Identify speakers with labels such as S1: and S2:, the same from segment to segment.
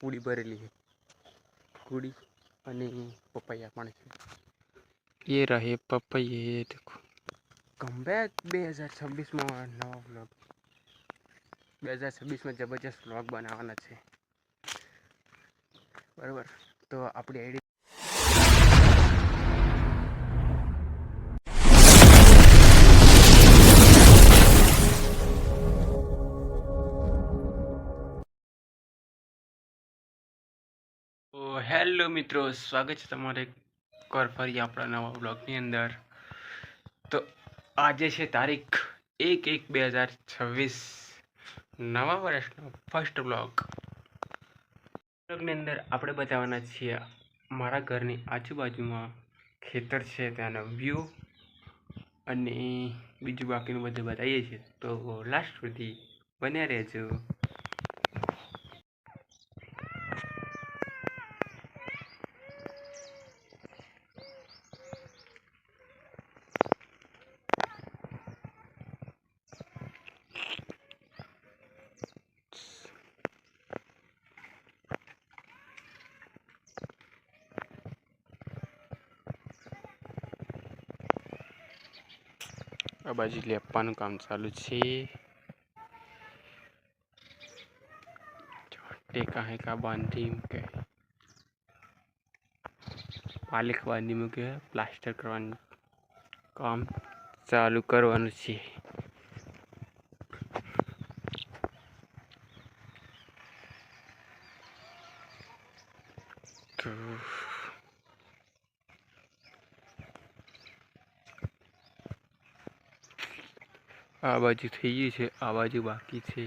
S1: પૂરી ભરેલી है पूरी અને પપૈયા પણ છે। ये रहे पपैये, ये देखो। कम बैक 2026 में नवा व्लॉग 2026 में जबरदस्त व्लॉग बनावाना છે बराबर। तो अपनी आईडी हेलो मित्रों, स्वागत है तमारे कर फरी अपना नवा ब्लॉगनी अंदर। तो आज है तारीख 1/1/2026 नवा वर्षनो फर्स्ट ब्लॉगनी अंदर આપણે બતાવવાના છીએ મારા ઘરની આજુબાજુમાં ખેતર છે ત્યાંનો વ્યૂ અને બીજું બાકીનું બધું બતાવીએ છીએ। તો લાસ્ટ સુધી બન્યા રહેજો। आ बाजू लेपવાનું કામ ચાલુ છે। ટેકા હેકા બાંધી મૂકે, પાલિક બાંધી મૂકે, પ્લાસ્ટર કરવાનું કામ ચાલુ કરવાનું છે। તો આ બાજુ થઈ ગયું છે, આ બાજુ બાકી છે।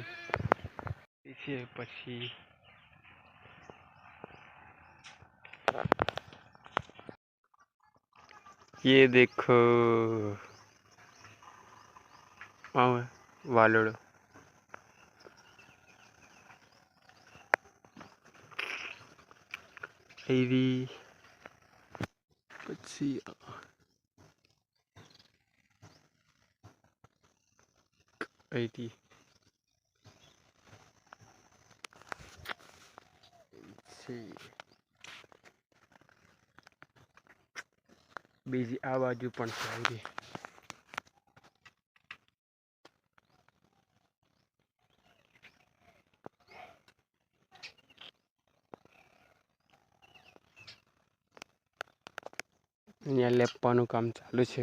S1: પછી ये देखो वालोड़ो एवी પછી અહીંથી બીજી આ બાજુ પણ છે અહીંથી। અહીંયા લેપવાનું કામ ચાલુ છે।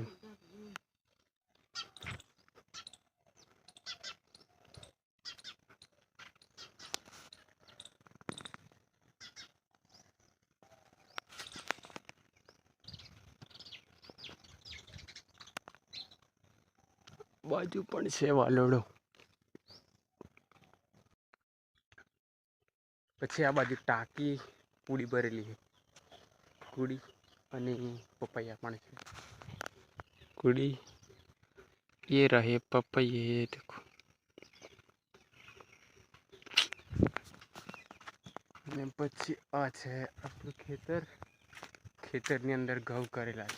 S1: બાજુ પણ છે વાલોડો। પછી આ બાજુ ટાંકી પૂરી ભરેલી છે પૂરી અને પપૈયા પણ છે। પૂરી ये रहे पपैये, ये देखो। અને પછી આ છે આપણું ખેતર। ખેતરની અંદર ઘઉં કરેલા છે।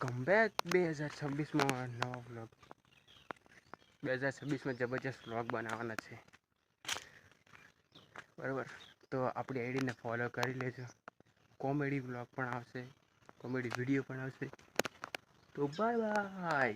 S1: कम बैक 2026 में नवा व्लॉग 2026 में जबरदस्त व्लॉग बनावाना છે बराबर। तो अपनी आईडी ने फॉलो કરી લેજો। कॉमेडी व्लॉग પણ આવશે, कॉमेडी वीडियो પણ આવશે। तो बाय बाय।